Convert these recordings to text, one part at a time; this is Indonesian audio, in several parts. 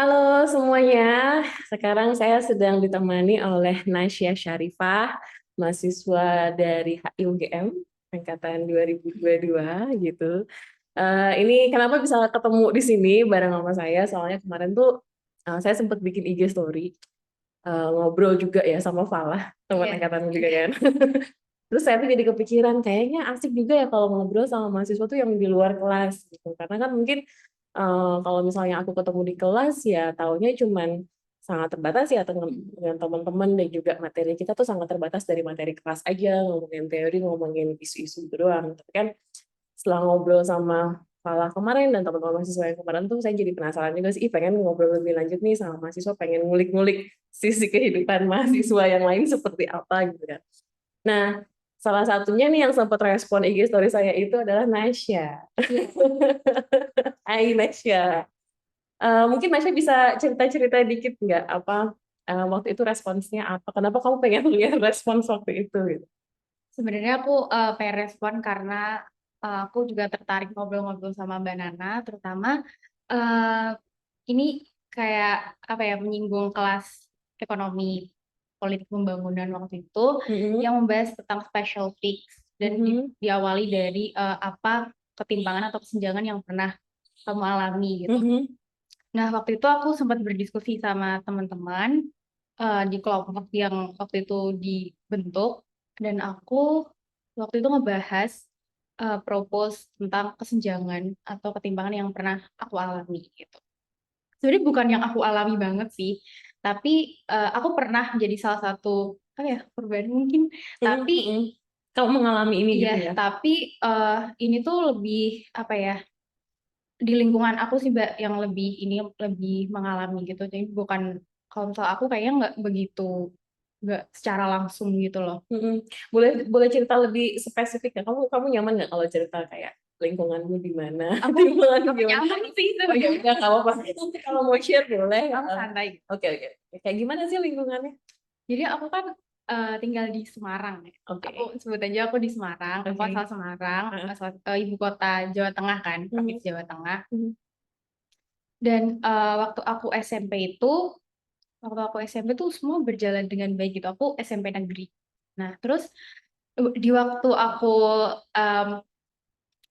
Halo semuanya, sekarang saya sedang ditemani oleh Nasya Syarifah, mahasiswa dari HI UGM, angkatan 2022 gitu. Ini kenapa bisa ketemu di sini bareng sama saya, soalnya kemarin tuh saya sempat bikin IG story, ngobrol juga ya sama Falah, teman Iya, angkatan juga kan. Terus saya tuh jadi kepikiran, kayaknya asik juga ya kalau ngobrol sama mahasiswa tuh yang di luar kelas gitu. Karena kan mungkin kalau misalnya aku ketemu di kelas ya taunya cuman sangat terbatas ya dengan teman-teman dan juga materi kita tuh sangat terbatas dari materi kelas aja, ngomongin teori, ngomongin isu-isu gitu doang. Tapi kan setelah ngobrol sama Falah kemarin dan teman-teman mahasiswa yang kemarin tuh saya jadi penasaran juga sih, pengen ngobrol lebih lanjut nih sama mahasiswa, pengen ngulik-ngulik sisi kehidupan mahasiswa yang lain seperti apa gitu kan. Nah, salah satunya nih yang sempat respon IG story saya itu adalah Nasya. Hai Nasya. Mungkin Nasya bisa cerita-cerita dikit nggak apa waktu itu responsnya apa? Kenapa kamu pengen lihat respons waktu itu gitu? sebenarnya aku pengen respon karena aku juga tertarik ngobrol-ngobrol sama Mbak Nana, terutama eh, ini kayak apa ya menyinggung kelas ekonomi politik pembangunan waktu itu Mm-mm, yang membahas tentang special peaks dan mhm, diawali dari apa ketimpangan atau kesenjangan yang pernah kamu alami gitu. mhm, Nah, waktu itu aku sempat berdiskusi sama teman-teman di kelompok yang waktu itu dibentuk, dan aku waktu itu ngebahas propose tentang kesenjangan atau ketimpangan yang pernah aku alami gitu. Sebenarnya bukan yang aku alami banget sih, tapi aku pernah menjadi salah satu apa ya korban mungkin, mhm, tapi mhm. Kamu mengalami ini iya, gitu ya? tapi ini tuh lebih apa ya, di lingkungan aku sih Mbak yang lebih ini lebih mengalami gitu. Jadi bukan, kalau misal aku kayaknya nggak begitu, nggak secara langsung gitu loh. Mhm. Boleh boleh cerita lebih spesifik nggak? Kamu nyaman nggak kalau cerita kayak lingkunganmu di mana? Aku Lingkunganmu aku gimana? nyaman sih Oh ya sebenarnya. udah nggak apa-apa. Nanti kalau mau share boleh. Aku santai. Oke oke. Kayak gimana sih lingkungannya? Jadi aku kan tinggal di Semarang ya. Aku Oke. sebut aja aku di Semarang. Aku asal Oke. Semarang, Heeh. asal ibu kota Jawa Tengah kan, Mhm, provinsi Jawa Tengah. mhm, Dan waktu aku SMP itu, waktu aku SMP tuh semua berjalan dengan baik gitu. Aku SMP negeri. Nah, terus di waktu aku em,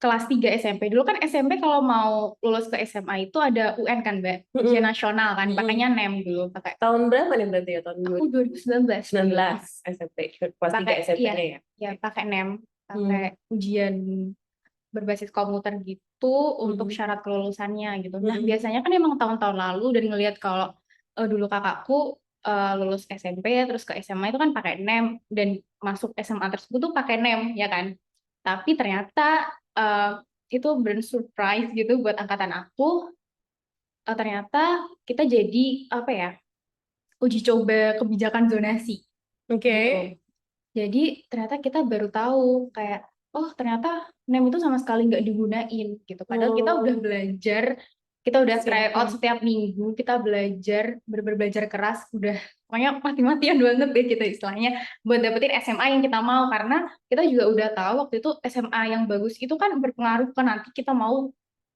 kelas 3 SMP. Dulu kan SMP kalau mau lulus ke SMA itu ada UN kan, Mbak. Ujian mhm, nasional kan, mhm. pakainya NEM dulu, pakai. Tahun berapa nih berarti ya? Tahun Aku 2019 dulu. 2019 SMP, kelas 3 Pakai iya, SMP-nya ya? ya pakai NEM, pakai Hmm. ujian berbasis komputer gitu untuk Mhm, syarat kelulusannya gitu. Nah, mhm, biasanya kan emang tahun-tahun lalu dan ngelihat kalau dulu kakakku lulus SMP terus ke SMA itu kan pakai NEM dan masuk SMA tersebut tuh pakai NEM ya kan. Tapi ternyata eh, itu brand surprise gitu buat angkatan aku. Ternyata kita jadi apa ya, uji coba kebijakan zonasi oke. gitu. Jadi ternyata kita baru tahu kayak, oh ternyata NEM itu sama sekali nggak digunain gitu. Padahal kita udah Oh, belajar, kita udah try out siapin. setiap minggu, kita belajar, belajar keras, udah pokoknya mati-matian banget deh kita istilahnya buat dapetin SMA yang kita mau, karena kita juga udah tahu waktu itu SMA yang bagus itu kan berpengaruh ke nanti kita mau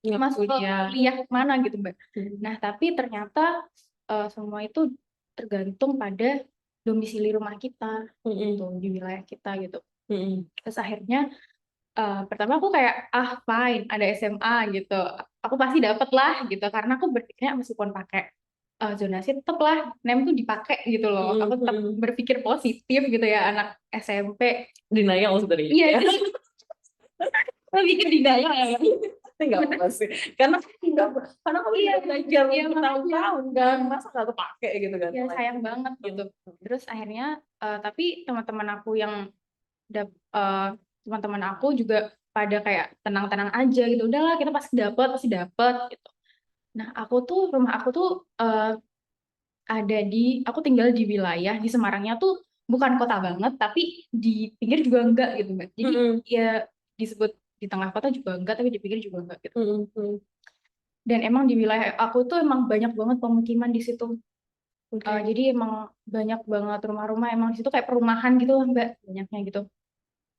Nggak masuk ke kuliah. kuliah mana gitu Mbak. Mhm, Nah tapi ternyata semua itu tergantung pada domisili rumah kita gitu, mhm, di wilayah kita gitu. mhm. Terus akhirnya pertama aku kayak fine ada SMA gitu, aku pasti dapet lah gitu, karena aku berpikirnya meskipun pakai zonasi tetep lah NEM tuh dipakai gitu loh. Aku Mhm, tetap mhm. berpikir positif gitu ya, anak SMP. Denial sebenarnya Iya ya. sih, lebih ke denial ya. Nggak Bener. apa sih. Nggak, karena kamu Iya, udah belajar iya makanya. bertahun-tahun kan, masa nggak kepake gitu kan. Ya sayang banget gitu. Terus akhirnya tapi teman-teman aku yang dap- eh, teman-teman aku juga pada kayak tenang-tenang aja gitu. Udahlah kita pasti dapat gitu. Nah, rumah aku tuh aku tinggal di wilayah di Semarangnya tuh bukan kota banget, tapi di pinggir juga enggak gitu, Mbak. Jadi Mhm, ya disebut di tengah kota juga enggak, tapi di pinggir juga enggak gitu. mhm, mhm. Dan emang di wilayah aku tuh emang banyak banget pemukiman di situ. Oke. Jadi emang banyak banget rumah-rumah, emang di situ kayak perumahan gitu lah, Mbak, banyaknya gitu.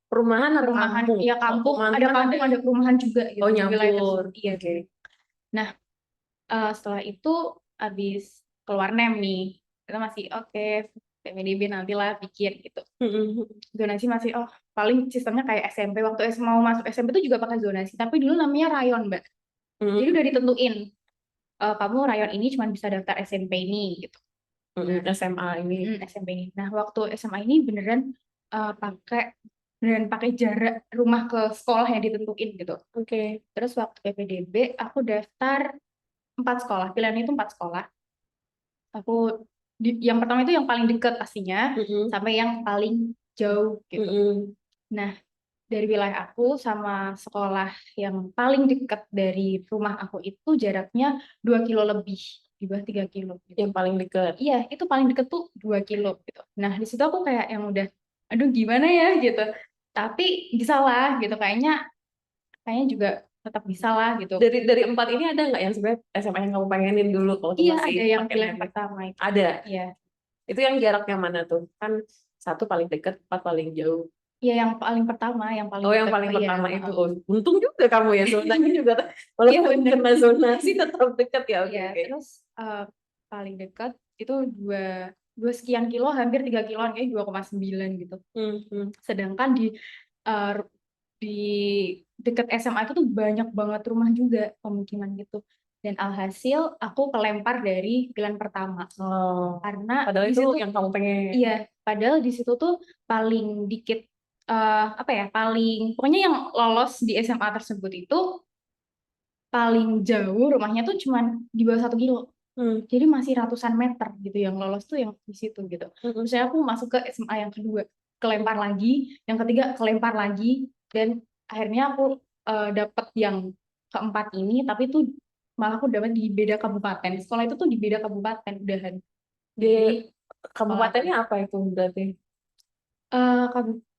Perumahan atau Perumahan, kampung? ya Kalau kampung, perumahan tuh kan ada, ada perumahan juga gitu oh di wilayah nyampur. tersebut. Iya. Oke. Nah, setelah itu abis keluar NEM nih, kita masih oke, PPDB nantilah pikir gitu. Zonasi masih paling sistemnya kayak SMP. Waktu mau masuk SMP tuh juga pakai zonasi, tapi dulu namanya rayon, Mbak. Jadi udah ditentuin, kamu rayon ini cuma bisa daftar SMP ini gitu. SMA ini. SMP ini. Nah, waktu SMA ini beneran pakai jarak rumah ke sekolah yang ditentuin gitu. Oke. Terus waktu PPDB aku daftar 4 sekolah. Pilihan itu 4 sekolah. Aku yang pertama itu yang paling dekat pastinya, sampai yang paling jauh gitu. Nah, dari wilayah aku sama sekolah yang paling dekat dari rumah aku itu jaraknya 2 kilo lebih, di bawah 3 kilo gitu. Yang paling dekat. Iya, itu paling deket tuh 2 kilo gitu. Nah, di situ aku kayak yang udah, aduh gimana ya gitu. Tapi bisa lah gitu, kayaknya juga tetap bisa lah gitu. Dari 4 ini ada nggak yang sebenarnya SMA yang kamu pengenin dulu waktu Iya, masih ada yang pakai pilihan NEM? pertama itu. Ada. Iya. Itu yang jaraknya mana tuh? Kan 1 paling dekat, 4 paling jauh. Iya, yang paling pertama, yang paling Oh, yang dekat. paling Iya, pertama itu. Oh, untung juga kamu ya zonasi juga. Iya, Walaupun bener. kena zonasi tetap dekat ya. Oke, Iya, oke. terus paling dekat itu 2 sekian kilo, hampir 3 kiloan, kayak 2,9 gitu. Sedangkan uh, di dekat SMA itu tuh banyak banget rumah juga, pemukiman gitu. Dan alhasil aku kelempar dari pilihan pertama. Oh, Karena padahal di itu situ, yang kamu pengen. iya, padahal di situ tuh paling dikit, pokoknya yang lolos di SMA tersebut itu paling jauh rumahnya tuh cuman di bawah 1 kilo. Jadi masih ratusan meter gitu yang lolos tuh yang di situ gitu. Terus aku masuk ke SMA yang kedua, kelempar lagi, yang ketiga kelempar lagi, dan akhirnya aku dapet yang keempat ini, tapi tuh malah aku dapat di beda kabupaten. Sekolah itu tuh di beda kabupaten udahan. Di Jadi kabupatennya apa itu berarti?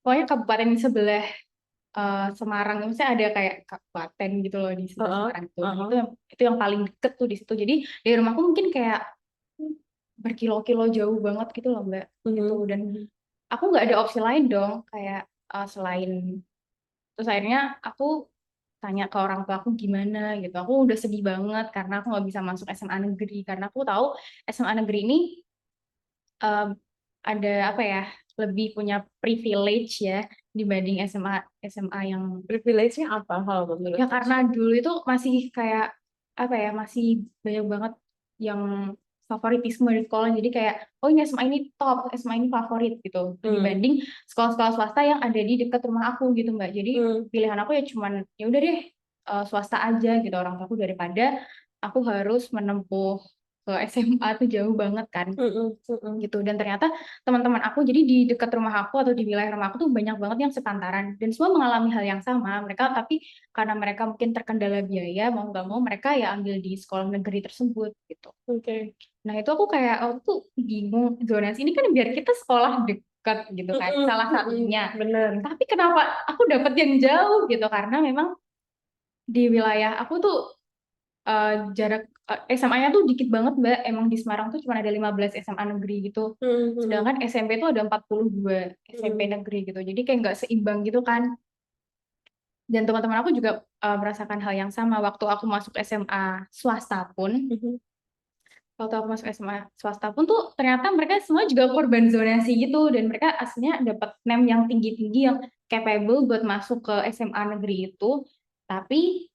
pokoknya kabupaten di sebelah Semarang, misalnya ada kayak kabupaten gitu loh di sebelah Semarang itu. Nah, itu yang paling deket tuh di situ. Jadi dari rumahku mungkin kayak berkilo-kilo jauh banget gitu loh, Mbak. Gitu. Dan aku nggak ada opsi lain dong, kayak selain, terus akhirnya aku tanya ke orang tua aku gimana gitu. Aku udah sedih banget karena aku nggak bisa masuk SMA negeri, karena aku tahu SMA negeri ini um, ada apa ya, lebih punya privilege ya dibanding SMA yang Privilege-nya apa kalau menurut ya, kamu? karena dulu itu masih kayak apa ya, masih banyak banget yang favoritisme di sekolah. Jadi kayak, oh ini SMA ini top, SMA ini favorit gitu, dibanding sekolah-sekolah swasta yang ada di dekat rumah aku gitu, Mbak. Jadi pilihan aku ya cuman ya udah deh, swasta aja gitu orang tua aku, daripada aku harus menempuh ke SMA tuh jauh banget kan gitu. Dan ternyata teman-teman aku jadi di dekat rumah aku atau di wilayah rumah aku tuh banyak banget yang sepantaran dan semua mengalami hal yang sama mereka, tapi karena mereka mungkin terkendala biaya, mau nggak mau mereka ya ambil di sekolah negeri tersebut gitu. Nah itu aku kayak tuh bingung, zonasi ini kan biar kita sekolah dekat gitu kan, salah satunya. Bener. Tapi kenapa aku dapet yang jauh gitu, karena memang di wilayah aku tuh jarak SMA-nya tuh dikit banget, Mbak. Emang di Semarang tuh cuma ada 15 SMA negeri gitu. Sedangkan SMP tuh ada 42 SMP negeri gitu. Jadi kayak nggak seimbang gitu kan. Dan teman-teman aku juga merasakan hal yang sama. Waktu aku masuk SMA swasta pun, tuh ternyata mereka semua juga korban zonasi gitu. Dan mereka aslinya dapat NEM yang tinggi-tinggi, yang capable buat masuk ke SMA negeri itu. Tapi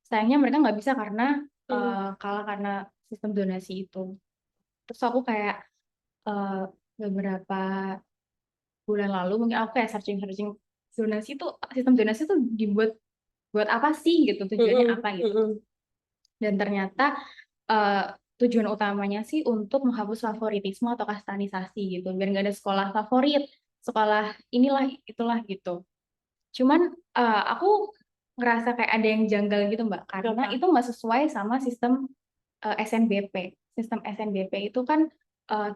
sayangnya mereka nggak bisa karena kalah karena sistem zonasi itu. Terus aku kayak beberapa bulan lalu mungkin aku kayak searching zonasi itu, sistem zonasi itu dibuat buat apa sih gitu, tujuannya apa gitu. Dan ternyata tujuan utamanya sih untuk menghapus favoritisme atau kastanisasi gitu, biar nggak ada sekolah favorit, sekolah inilah itulah gitu. Cuman aku ngerasa kayak ada yang janggal gitu, Mbak, karena itu nggak sesuai sama sistem SNBP. Sistem SNBP itu kan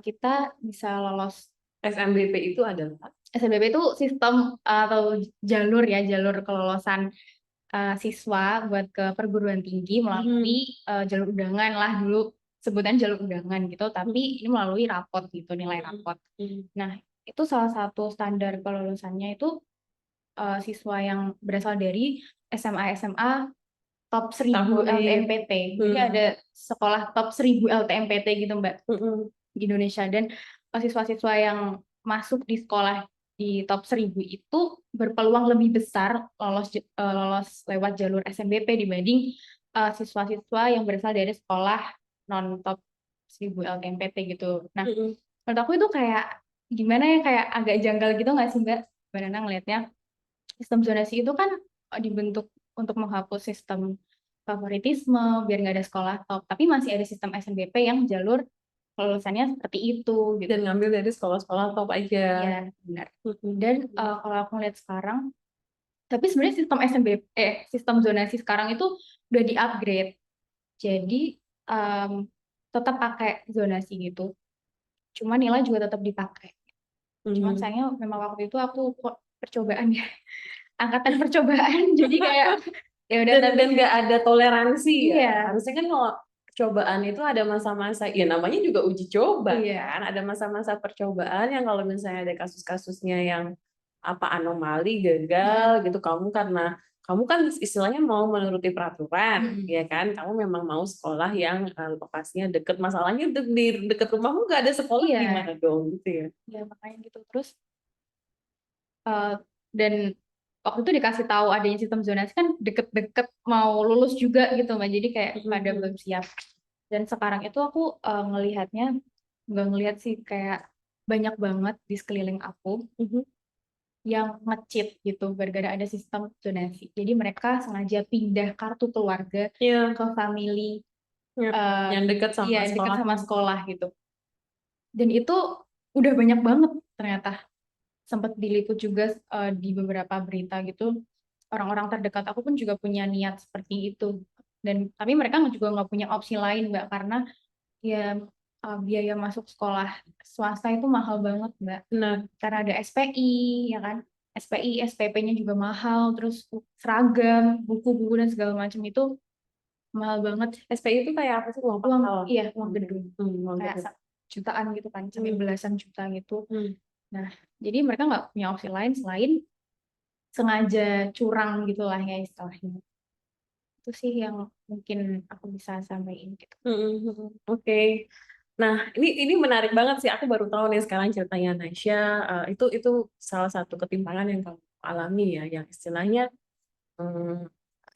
kita bisa lolos. SNBP itu adalah? SNBP itu sistem atau jalur ya, jalur kelolosan siswa buat ke perguruan tinggi melalui jalur undangan lah, dulu sebutan jalur undangan gitu, tapi ini melalui rapot gitu, nilai rapot. Nah, itu salah satu standar kelulusannya itu siswa yang berasal dari SMA top 1000 Favorit. LTMPT. Jadi ada sekolah top 1000 LTMPT gitu Mbak Mm-mm. di Indonesia, dan siswa-siswa yang masuk di sekolah di top 1000 itu berpeluang lebih besar lolos lewat jalur SNBP dibanding siswa-siswa yang berasal dari sekolah non top 1000 LTMPT gitu. Nah, Mm-mm. menurut aku itu kayak gimana ya, kayak agak janggal gitu nggak sih Mbak? Mbak Nana ngelihatnya sistem zonasi itu kan dibentuk untuk menghapus sistem favoritisme biar nggak ada sekolah top, tapi masih ada sistem SNBP yang jalur kelulusannya seperti itu gitu. Dan ngambil dari sekolah-sekolah top aja. Iya, benar. Mm-mm. Dan kalau aku lihat sekarang, tapi sebenarnya sistem SNBP, sistem zonasi sekarang itu udah di-upgrade. Jadi tetap pakai zonasi gitu. Cuma nilai juga tetap dipakai. Cuman Mm. sayangnya memang waktu itu aku kok percobaan ya, angkatan percobaan. Jadi kayak ya udah, Dan tapi nggak ada toleransi ya. iya, Harusnya kan kalau percobaan itu ada masa-masa, ya namanya juga uji coba iya, kan. Ada masa-masa percobaan yang kalau misalnya ada kasus-kasusnya yang apa anomali gagal gitu, kamu karena kamu kan istilahnya mau menuruti peraturan, Mm-mm. ya kan? Kamu memang mau sekolah yang lokasinya deket. Masalahnya di deket rumahmu nggak ada sekolah, Iya, gimana dong gitu ya? ya makanya gitu. Terus dan waktu itu dikasih tahu adanya sistem zonasi kan deket-deket mau lulus juga gitu Mbak. Jadi kayak pada Mhm. belum siap. Dan sekarang itu aku ngelihatnya, nggak ngelihat sih, kayak banyak banget di sekeliling aku Mhm. yang nge-cheat gitu gara-gara ada sistem zonasi. Jadi mereka sengaja pindah kartu keluarga Iya, ke family iya. Yang dekat sama iya dekat sekolah. sama sekolah gitu. Dan itu udah banyak banget ternyata. Sempat diliput juga di beberapa berita gitu. Orang-orang terdekat aku pun juga punya niat seperti itu. Dan tapi mereka juga nggak punya opsi lain Mbak, karena ya biaya masuk sekolah swasta itu mahal banget Mbak. Benar. Karena ada SPI ya kan. SPI, SPP-nya juga mahal, terus seragam, buku-buku dan segala macam itu mahal banget. SPI itu kayak apa sih, uang Uang, pangkal? iya, uang gedung. Uang Kayak gedung. jutaan gitu kan, sampai Hmm. belasan juta gitu. Hmm. Nah, jadi mereka nggak punya opsi lain selain sengaja curang gitu lah ya istilahnya. Itu sih yang mungkin aku bisa sampaikan gitu. Oke. Nah, ini menarik banget sih. Aku baru tahu nih sekarang ceritanya Nasya. Itu salah satu ketimpangan yang kamu alami ya, yang istilahnya hmm,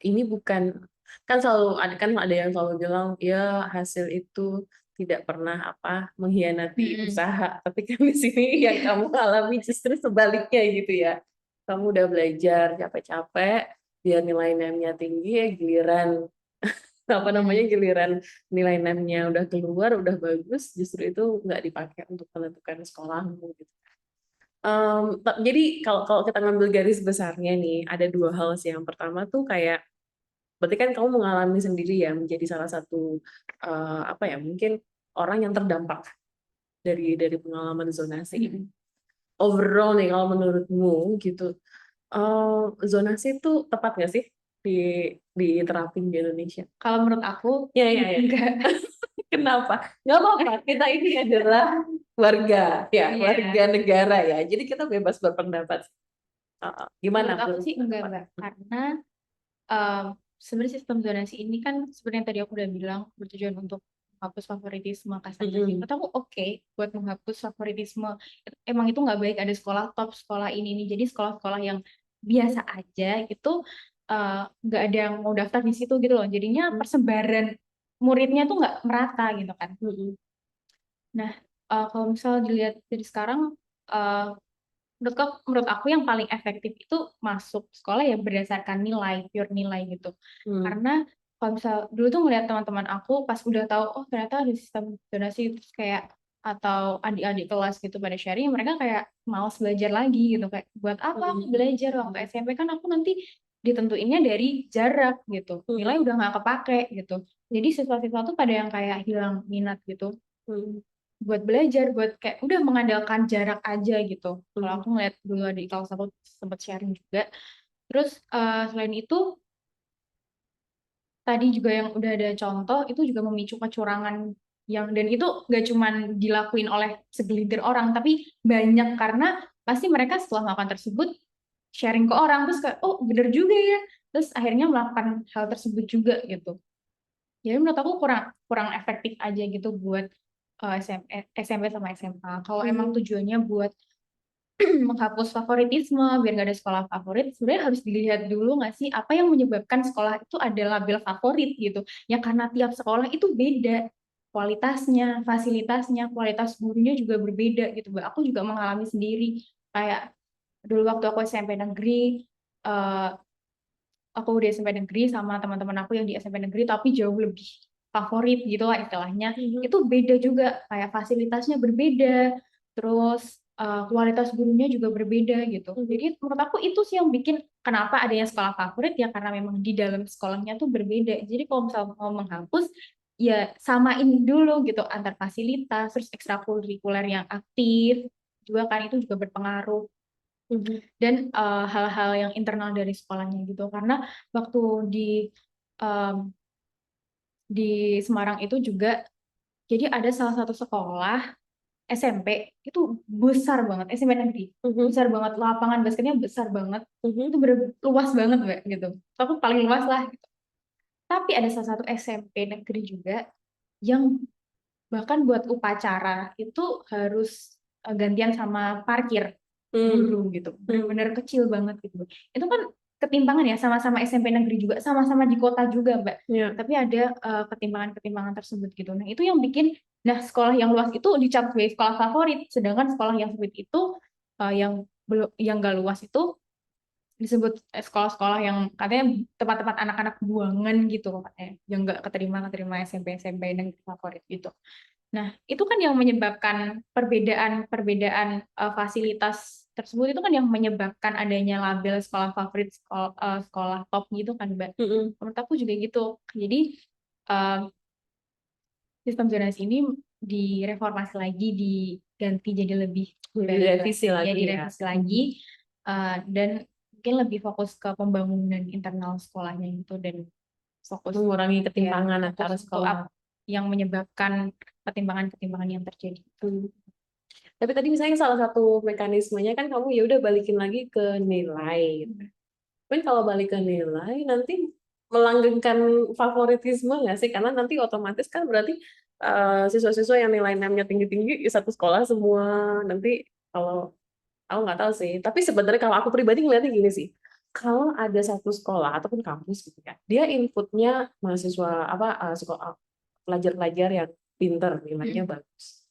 ini bukan, kan ada yang selalu bilang ya hasil itu tidak pernah apa mengkhianati Mm-mm. usaha. Tapi kan di sini yang kamu alami justru sebaliknya gitu ya. Kamu udah belajar capek-capek biar nilai NEM-nya tinggi, ya giliran apa namanya, Mm. giliran nilai NEM-nya udah keluar, udah bagus, justru itu nggak dipakai untuk menentukan sekolahmu gitu. Jadi kalau kalau kita ngambil garis besarnya nih, ada dua hal sih. Yang pertama tuh kayak, berarti kan kamu mengalami sendiri ya, menjadi salah satu apa ya, mungkin orang yang terdampak dari pengalaman zonasi ini. Mm-mm. Overall nih, kalau menurutmu gitu, zonasi itu tepat nggak sih di diterapin di Indonesia? Kalau menurut aku Ya, ya, ya. enggak. Kenapa? Nggak apa-apa. Kita ini adalah warga, ya, warga Iya, negara ya. Jadi kita bebas berpendapat. Gimana menurut aku menurut sih enggak pendapat? Mbak, karena um, sebenarnya sistem zonasi ini kan seperti yang tadi aku udah bilang bertujuan untuk menghapus favoritisme kasta sosial. Mm-mm. Menurut aku oke buat menghapus favoritisme. Emang itu nggak baik ada sekolah top, sekolah ini nih. Jadi sekolah-sekolah yang biasa aja itu nggak ada yang mau daftar di situ gitu loh. Jadinya persebaran muridnya tuh nggak merata gitu kan. Mm-mm. Nah, kalau misal dilihat dari sekarang, eh, menurut aku yang paling efektif itu masuk sekolah ya berdasarkan nilai, pure nilai gitu. Mm. Karena kalau misal dulu tuh ngeliat teman-teman aku pas udah tahu oh ternyata ada sistem donasi, terus kayak atau adik-adik kelas gitu pada sharing, mereka kayak malas belajar lagi gitu, kayak buat apa aku belajar waktu SMP, kan aku nanti ditentuinnya dari jarak gitu, nilai udah nggak kepake gitu. Jadi siswa-siswa tuh pada yang kayak hilang minat gitu Mm. buat belajar, buat kayak udah mengandalkan jarak aja gitu. Kalau Mm. aku ngeliat dulu di kelas aku sempat sharing juga. Terus selain itu tadi juga yang udah ada contoh itu juga memicu kecurangan, yang dan itu gak cuman dilakuin oleh segelintir orang tapi banyak, karena pasti mereka setelah melakukan tersebut sharing ke orang terus kayak oh bener juga ya, terus akhirnya melakukan hal tersebut juga gitu. Jadi menurut aku kurang kurang efektif aja gitu buat SMP sama SMA. Kalau emang tujuannya buat menghapus favoritisme biar nggak ada sekolah favorit, sebenarnya harus dilihat dulu nggak sih apa yang menyebabkan sekolah itu ada label favorit gitu. Ya karena tiap sekolah itu beda kualitasnya, fasilitasnya, kualitas gurunya juga berbeda gitu, Mbak. Aku juga mengalami sendiri. Kayak dulu waktu aku SMP negeri, eh, aku di SMP negeri sama teman-teman aku yang di SMP negeri tapi jauh lebih favorit gitu lah istilahnya. Itu beda juga, kayak fasilitasnya berbeda, terus kualitas gurunya juga berbeda gitu. Jadi menurut aku itu sih yang bikin kenapa adanya sekolah favorit, ya karena memang di dalam sekolahnya tuh berbeda. Jadi kalau misalnya mau menghapus, ya samain dulu gitu antar fasilitas, terus ekstrakurikuler yang aktif juga kan itu juga berpengaruh, dan hal-hal yang internal dari sekolahnya gitu. Karena waktu em, di Semarang itu juga, jadi ada salah satu sekolah SMP itu besar banget, SMP negeri besar banget, lapangan basketnya besar banget, itu luas banget Mbak gitu. Aku paling luas lah gitu. Tapi ada salah satu SMP negeri juga yang bahkan buat upacara itu harus gantian sama parkir guru gitu, benar-benar kecil banget gitu. Itu kan ketimpangan ya, sama-sama SMP negeri juga, sama-sama di kota juga Mbak, Ya. tapi ada ketimpangan-ketimpangan tersebut gitu. Nah itu yang bikin, nah sekolah yang luas itu dicap sebagai sekolah favorit, sedangkan sekolah yang sempit itu, yang belum, yang gak luas itu disebut sekolah-sekolah yang katanya tempat-tempat anak-anak buangan gitu katanya, yang nggak keterima SMP negeri favorit gitu. Nah, itu kan yang menyebabkan perbedaan fasilitas tersebut, itu kan yang menyebabkan adanya label sekolah favorit, sekolah top gitu kan, Mbak. Menurut aku juga gitu. Jadi eh, sistem zonasi ini direformasi lagi, diganti jadi lebih baik Direvisi lagi, ya lagi ya. direvisi lagi, dan mungkin lebih fokus ke pembangunan internal sekolahnya gitu, dan fokus Mengurangi ya, ketimpangan fokus antara untuk sekolah. yang menyebabkan ketimpangan-ketimpangan yang terjadi. Tapi tadi misalnya salah satu mekanismenya kan kamu ya udah balikin lagi ke nilai. Tapi kalau balik ke nilai nanti melanggengkan favoritisme nggak sih? Karena nanti otomatis kan berarti siswa-siswa yang nilai 6-nya tinggi-tinggi di satu sekolah semua. Nanti kalau aku nggak tahu sih. Tapi sebenarnya kalau aku pribadi ngeliatnya gini sih. Kalau ada satu sekolah ataupun kampus gitu ya, dia inputnya mahasiswa apa sekolah pelajar-pelajar yang pinter, nilainya bagus.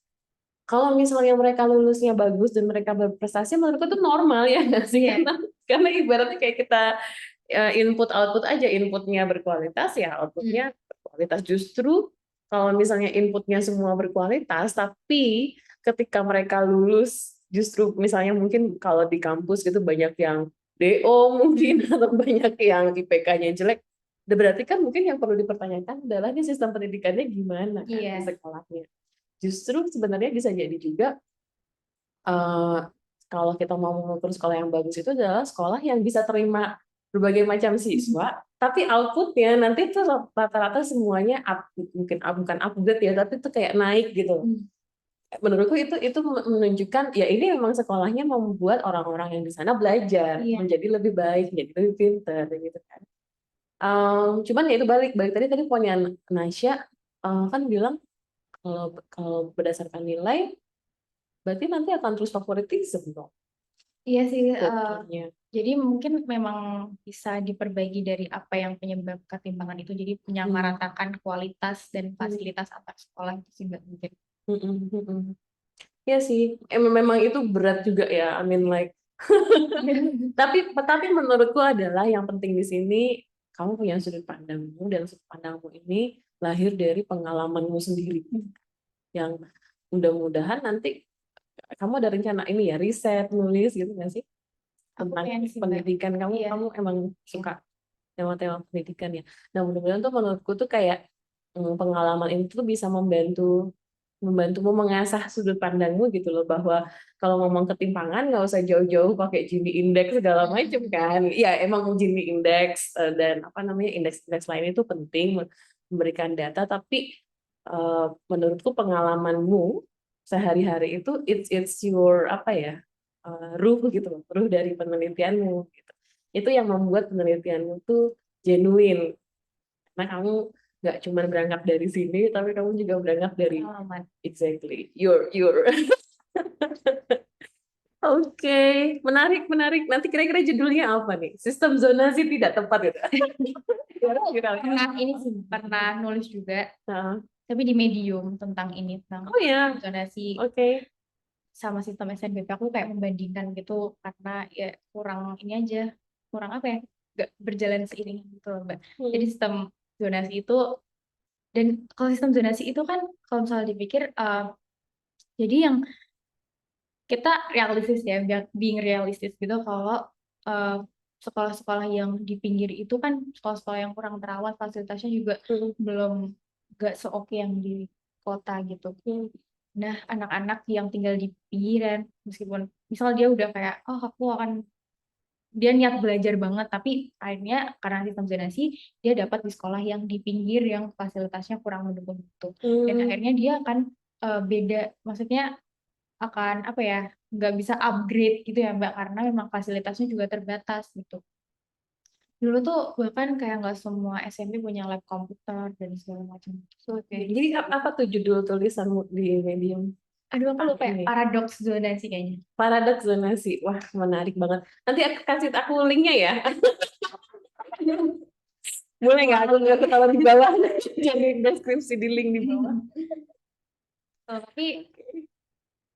Kalau misalnya mereka lulusnya bagus dan mereka berprestasi, menurutku itu normal ya nggak sih? Iya. Karena ibaratnya kayak kita input output aja, inputnya berkualitas ya outputnya berkualitas. Justru kalau misalnya inputnya semua berkualitas, tapi ketika mereka lulus, justru misalnya mungkin kalau di kampus gitu banyak yang DO mungkin atau banyak yang IPK-nya jelek, berarti kan mungkin yang perlu dipertanyakan adalah ini sistem pendidikannya gimana kan di Iya. sekolahnya. Justru sebenarnya bisa jadi juga eh, kalau kita mau mengukur sekolah yang bagus itu adalah sekolah yang bisa terima berbagai macam siswa, tapi outputnya nanti tuh rata-rata semuanya mungkin bukan upgrade ya, tapi itu kayak naik gitu. Menurutku itu menunjukkan ya ini memang sekolahnya membuat orang-orang yang di sana belajar Iya. menjadi lebih baik, menjadi lebih pintar gitu kan. Cuman ya itu balik tadi poinnya Nasya kan bilang kalau berdasarkan nilai berarti nanti akan terus favoritism dong Iya sih, kulturnya. jadi mungkin memang bisa diperbaiki dari apa yang penyebab ketimpangan itu, jadi menyamaratakan kualitas dan fasilitas antar sekolah itu sih Mbak, mungkin. Ya sih, memang itu berat juga ya. I mean like, tapi menurutku adalah yang penting di sini kamu punya sudut pandangmu dan sudut pandangmu ini lahir dari pengalamanmu sendiri. Yang mudah-mudahan nanti kamu ada rencana ini ya riset, nulis gitu nggak sih Aku tentang pengen sih Mbak. pendidikan kamu? Iya. Kamu emang suka tema-tema pendidikan ya. Nah mudah-mudahan tuh menurutku tuh kayak pengalaman itu tuh bisa membantumu mengasah sudut pandangmu gitu loh, bahwa kalau ngomong ketimpangan nggak usah jauh-jauh pakai Gini Index segala macam kan. Ya emang Gini Index dan apa namanya indeks-indeks lain itu penting memberikan data, tapi menurutku pengalamanmu sehari-hari itu it's your apa ya ruh gitu loh, ruh dari penelitianmu gitu. Itu yang membuat penelitianmu tuh genuine. Karena kamu nggak cuma berangkat dari sini, tapi kamu juga berangkat dari pengalaman. exactly your. Oke, menarik, menarik. Nanti kira-kira judulnya apa nih? Sistem zonasi tidak tepat gitu. Kira-kira. Pernah ini sih, pernah nulis juga, Nah, tapi di Medium tentang ini, tentang oh ya, zonasi oke. sama sistem SNBP. Aku kayak membandingkan gitu karena ya kurang ini aja, kurang apa ya, nggak berjalan seiring gitu loh, Mbak. Jadi Hmm. sistem zonasi itu, dan kalau sistem zonasi itu kan kalau misalnya dipikir, jadi yang kita realistis ya, being realistis gitu, kalau eh, sekolah-sekolah yang di pinggir itu kan sekolah-sekolah yang kurang terawat, fasilitasnya juga Hmm. belum gak seoke yang di kota gitu. Hmm. Nah, anak-anak yang tinggal di pinggiran, meskipun misal dia udah kayak, oh aku akan, dia niat belajar banget, tapi akhirnya karena sistem zonasi, dia dapat di sekolah yang di pinggir, yang fasilitasnya kurang mendukung itu. Dan Hmm. akhirnya dia akan beda, maksudnya akan apa ya, nggak bisa upgrade gitu ya Mbak, karena memang fasilitasnya juga terbatas gitu. Dulu tuh bahkan kayak nggak semua SMP punya lab komputer dan segala macam. Oke. Jadi Jadi apa tuh judul tulisanmu di Medium? aduh aku Ah, lupa ya, ini. paradoks zonasi kayaknya. Paradoks zonasi. Wah, menarik banget. Nanti aku kasih aku linknya ya. Boleh nggak aku nggak ketahuan di bawah? Jadi deskripsi di link di bawah. Tapi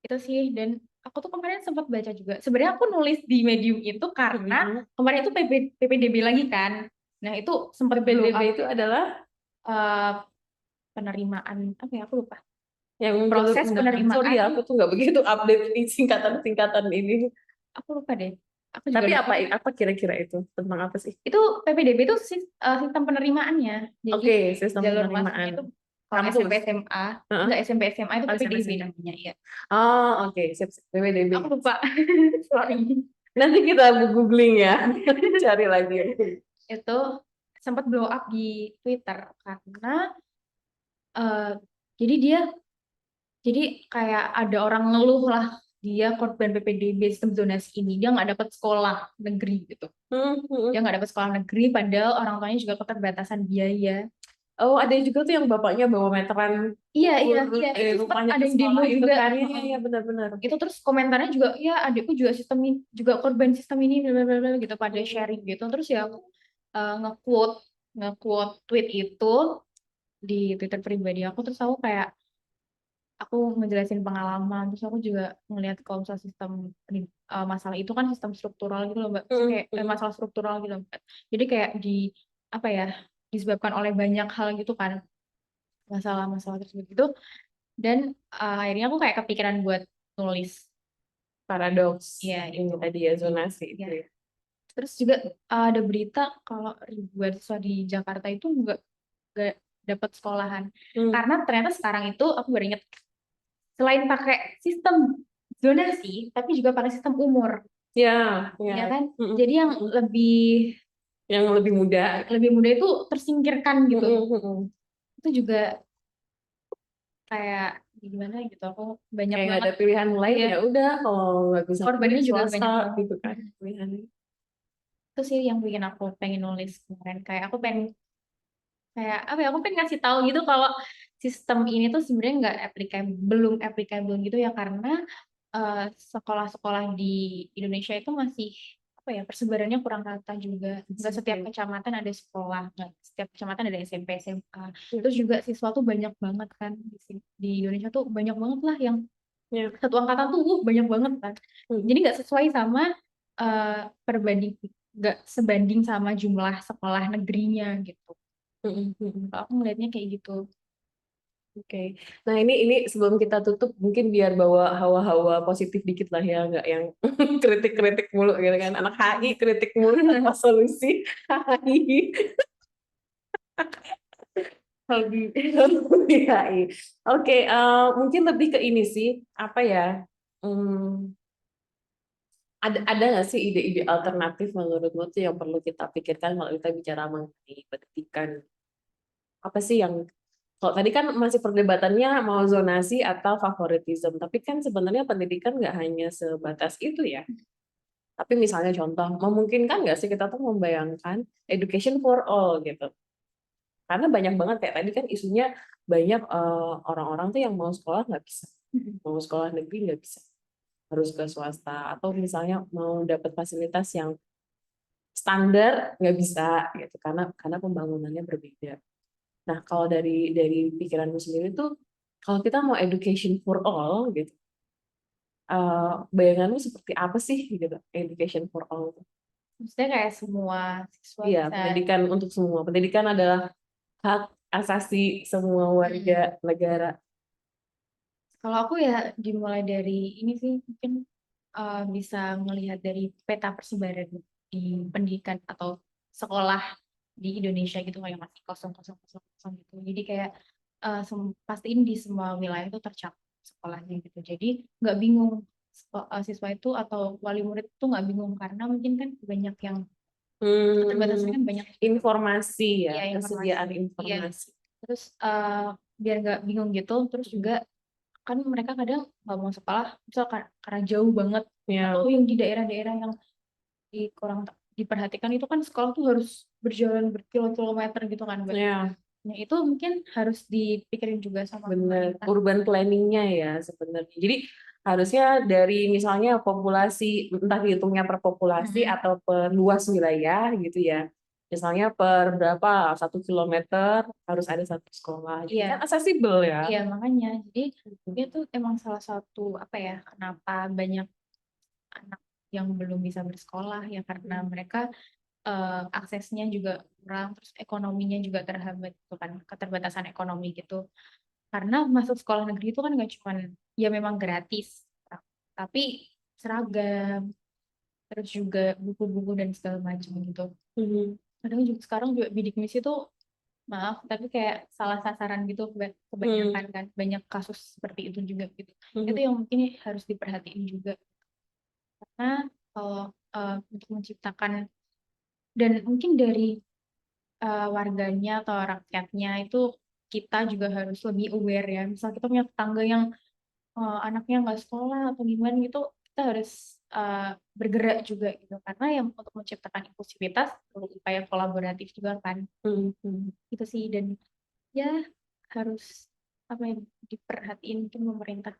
itu sih, dan aku tuh kemarin sempat baca juga. Sebenarnya aku nulis di Medium itu karena Hmm. kemarin itu PPDB lagi kan. Nah itu sempat blow PPDB up, itu adalah eh, penerimaan apa ya, aku lupa. yang jalur Proses undangan. Sorry penerimaan, ya, aku tuh nggak begitu update di singkatan-singkatan ini. aku lupa deh. Aku juga Tapi lupa. apa kira-kira itu? Tentang apa sih? Itu PPDB itu sistem penerimaannya. Jadi Oke, sistem jalur masuknya penerimaan itu kalau kampus. SMP SMA, Heeh. enggak SMP SMA itu Oh, PPDB SMA. namanya ya. Oh, oke. Sip, sip. PPDB. Aku lupa. Sorry. Nanti kita googling ya. Cari lagi. Itu sempat blow up di Twitter karena eh, jadi dia, jadi kayak ada orang ngeluh lah, dia korban PPDB sistem zonasi ini, dia nggak dapat sekolah negeri gitu. Hmm, Dia hmm. nggak dapat sekolah negeri padahal orang tuanya juga keterbatasan biaya. Oh, ada juga tuh yang bapaknya bawa meteran Iya, iya, iya. Itu sempat rumahnya ada ke yang demo sekolah itu juga. kan. Iya, iya, benar-benar. Itu terus komentarnya juga, ya adikku juga sistem ini, juga korban sistem ini, bla bla bla bla, gitu, pada sharing gitu. Terus ya aku nge-quote nge-quote tweet itu di Twitter pribadi aku, terus aku kayak aku ngejelasin pengalaman, terus aku juga ngelihat kalau misalnya sistem masalah itu kan sistem struktural gitu loh Mbak. Terus Hmm, kayak hmm. masalah struktural gitu loh, Mbak. Jadi kayak di apa ya, disebabkan oleh banyak hal gitu kan, masalah-masalah tersebut gitu. Dan akhirnya aku kayak kepikiran buat nulis Paradoks ya ini itu. tadi ya, zonasi Ya. itu ya. Terus juga ada berita kalau ribuan siswa di Jakarta itu nggak dapat sekolahan. Hmm. Karena ternyata sekarang itu aku baru ingat, selain pakai sistem zonasi, tapi juga pakai sistem umur, Ya, ya ya. kan? Hmm, Jadi yang hmm. Yang lebih muda. lebih mudah itu tersingkirkan Hmm, gitu. hmm, hmm. Itu juga kayak gimana gitu. Aku banyak Kayak nggak banget ada pilihan lain, ya, ya udah kalau nggak bisa kuliah korbannya juga swasta banyak banget. gitu kan pilihannya. Itu sih yang bikin aku pengen nulis kemarin. Kayak aku pengen, kayak apa ya, aku pengen ngasih tahu gitu kalau sistem ini tuh sebenarnya nggak applicable, belum applicable gitu ya, karena sekolah-sekolah di Indonesia itu masih apa ya, persebarannya kurang rata juga. Nggak setiap Oke. kecamatan ada sekolah, nggak setiap kecamatan ada SMP, SMA. Ya, Terus juga siswa tuh banyak banget kan di Indonesia tuh banyak banget lah, yang ya. satu angkatan tuh banyak banget kan. Hmm, Jadi nggak sesuai sama perbanding, nggak sebanding sama jumlah sekolah negerinya gitu. hmm, hmm, hmm. Kalau aku ngelihatnya kayak gitu. Oke. Nah, ini sebelum kita tutup mungkin biar bawa hawa-hawa positif dikit lah ya, nggak yang kritik-kritik mulu gitu kan. Anak HI kritik mulu tanpa solusi. HI. Hobi hobi HI. Oke, mungkin lebih ke ini sih, apa ya? Hmm, ada nggak sih ide-ide alternatif menurutmu tuh yang perlu kita pikirkan kalau kita bicara mengenai pendidikan? Apa sih yang kalau tadi kan masih perdebatannya mau zonasi atau favoritism, tapi kan sebenarnya pendidikan nggak hanya sebatas itu ya. Tapi misalnya contoh, memungkinkan nggak sih kita tuh membayangkan education for all gitu? Karena banyak banget kayak tadi kan isunya banyak orang-orang tuh yang mau sekolah nggak bisa, mau sekolah negeri nggak bisa, harus ke swasta atau misalnya mau dapat fasilitas yang standar nggak bisa gitu karena pembangunannya berbeda. Nah kalau dari pikiranmu sendiri tuh kalau kita mau education for all gitu, bayanganmu seperti apa sih gitu education for all? Maksudnya kayak semua siswa Iya, bisa. pendidikan untuk semua. Pendidikan adalah hak asasi semua warga negara. Kalau aku ya dimulai dari ini sih, mungkin bisa melihat dari peta persebaran di pendidikan atau sekolah di Indonesia gitu, kayak masih kosong kosong kosong kosong gitu. Jadi kayak pastiin di semua wilayah itu tercakup sekolahnya gitu. Jadi nggak bingung, siswa itu atau wali murid itu nggak bingung karena mungkin kan banyak yang keterbatasannya kan banyak juga. Informasi ya, Iya, kesediaan informasi. Iya. informasi. Terus biar nggak bingung gitu, terus juga kan mereka kadang nggak mau sekolah misal karena jauh banget, atau Ya, yang di daerah-daerah yang kurang diperhatikan itu kan sekolah tuh harus berjalan berkilo-kilometer gitu kan, Mbak. ya, Nah, itu mungkin harus dipikirin juga sama benar. pemerintah. Urban planningnya ya sebenarnya. Jadi harusnya dari misalnya populasi, entah dihitungnya per populasi Mm-mm. atau per luas wilayah gitu ya. Misalnya per berapa, 1 kilometer harus ada satu sekolah. Jadi Iya, kan aksesibel ya. iya makanya. Jadi itu emang salah satu apa ya, kenapa banyak anak yang belum bisa bersekolah ya karena mereka aksesnya juga kurang, terus ekonominya juga terhambat gitu kan, keterbatasan ekonomi gitu. Karena masuk sekolah negeri itu kan nggak cuman ya memang gratis, tapi seragam, terus juga buku-buku dan segala macam gitu. Mhm. Kadang juga sekarang juga bidik misi itu, maaf tapi kayak salah sasaran gitu, kebanyakan kan banyak kasus seperti itu juga gitu. Itu Mhm. yang mungkin harus diperhatiin juga karena kalau untuk menciptakan, dan mungkin dari warganya atau rakyatnya itu kita juga harus lebih aware ya. Misal kita punya tetangga yang anaknya nggak sekolah atau gimana gitu, kita harus bergerak juga gitu. Karena yang untuk menciptakan inklusivitas perlu upaya kolaboratif juga kan. Mhm. Itu sih, dan ya harus apa ya, diperhatiin mungkin pemerintah,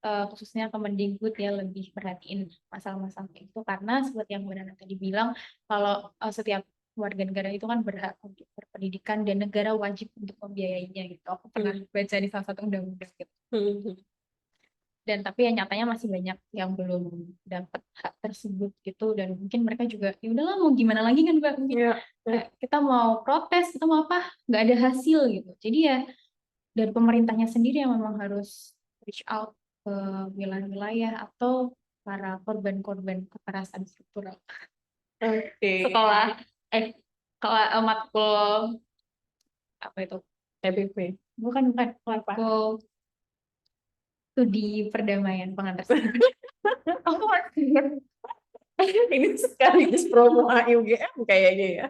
khususnya Kemendikbud ya, lebih perhatiin masalah-masalah itu karena seperti yang Mbak Nana tadi bilang, kalau setiap warga negara itu kan berhak untuk berpendidikan dan negara wajib untuk membiayainya gitu. Aku pernah baca di salah satu undang-undang gitu. Mhm. Dan tapi ya nyatanya masih banyak yang belum dapat hak tersebut gitu, dan mungkin mereka juga ya udahlah mau gimana lagi kan Mbak, mungkin Ya, ya. kita mau protes, kita mau apa, nggak ada hasil gitu. Jadi ya dari pemerintahnya sendiri yang memang harus reach out ke wilayah-wilayah atau para korban-korban kekerasan struktural. Oke. Sekolah, kalau matkul apa itu? EPP. Bukan Apa? matkul studi perdamaian pengantar studi. Aku masih ingat. Ini sekaligus promo AUGM kayaknya ya.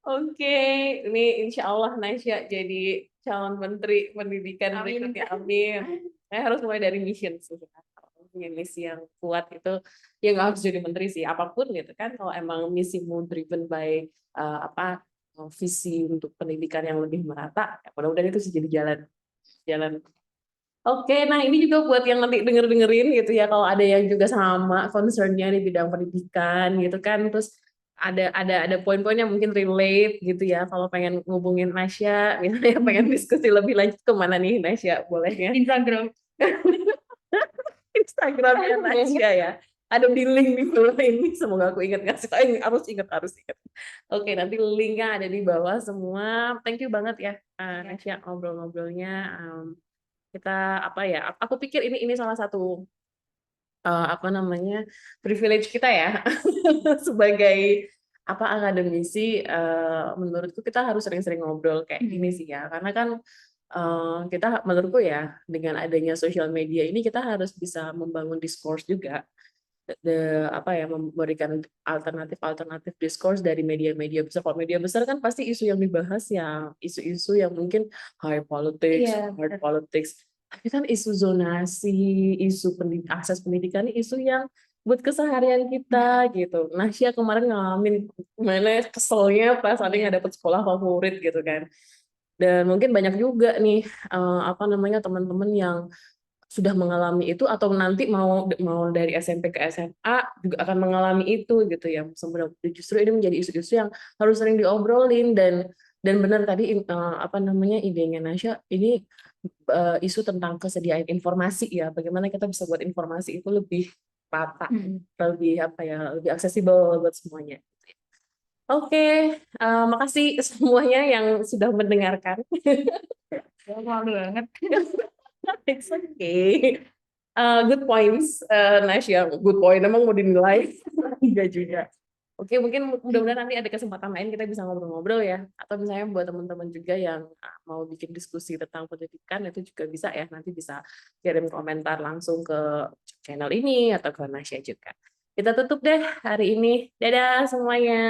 Oke, ini insya Allah Nasya jadi calon menteri pendidikan Amin. berikutnya. Amin. Saya harus mulai dari mission sih. Kalau punya misi yang kuat itu, ya nggak harus jadi menteri sih, apapun gitu kan. Kalau emang misimu driven by apa visi untuk pendidikan yang lebih merata, ya mudah-mudahan itu sih jadi jalan. Jalan. Oke, nah ini juga buat yang nanti denger-dengerin gitu ya, kalau ada yang juga sama concernnya di bidang pendidikan gitu kan, terus ada poin-poin yang mungkin relate gitu ya, kalau pengen ngubungin Nasya, misalnya pengen diskusi lebih lanjut kemana nih Nasya, boleh ya? Instagram. Instagramnya Nasya ya. Ada di link di bawah ini, semoga aku ingat ngasih tahu, harus ingat. Oke, nanti linknya ada di bawah semua. Thank you banget ya, Nasya ngobrol-ngobrolnya. Kita apa ya? Aku pikir ini salah satu apa namanya privilege kita ya sebagai apa akademisi. Menurutku kita harus sering-sering ngobrol kayak gini sih ya, karena kan kita menurutku ya dengan adanya sosial media ini kita harus bisa membangun diskurs juga, apa ya, memberikan alternatif diskurs dari media-media besar. Kalau media besar kan pasti isu yang dibahas ya isu-isu yang mungkin high politics, Iya, hard politics. Tapi kan isu zonasi, isu akses pendidikan ini isu yang buat keseharian kita gitu. Nasya kemarin ngalamin gimana keselnya pas ada nggak dapet sekolah favorit gitu kan. Dan mungkin banyak juga nih apa namanya teman-teman yang sudah mengalami itu atau nanti mau dari SMP ke SMA juga akan mengalami itu gitu ya. Sebenarnya justru ini menjadi isu-isu yang harus sering diobrolin dan benar tadi apa namanya idenya Nasya ini isu tentang kesediaan informasi ya. Bagaimana kita bisa buat informasi itu lebih rata, Mm. lebih apa ya, lebih aksesibel buat semuanya. Oke, makasih semuanya yang sudah mendengarkan. Malu banget. It's okay. Good points, Nasya. Good point. Emang mau dinilai? Enggak juga. Oke, mungkin mudah-mudahan nanti ada kesempatan lain kita bisa ngobrol-ngobrol ya. Atau misalnya buat teman-teman juga yang mau bikin diskusi tentang pendidikan itu juga bisa ya. Nanti bisa kirim komentar langsung ke channel ini atau ke Nasya juga. Kita tutup deh hari ini. Dadah semuanya.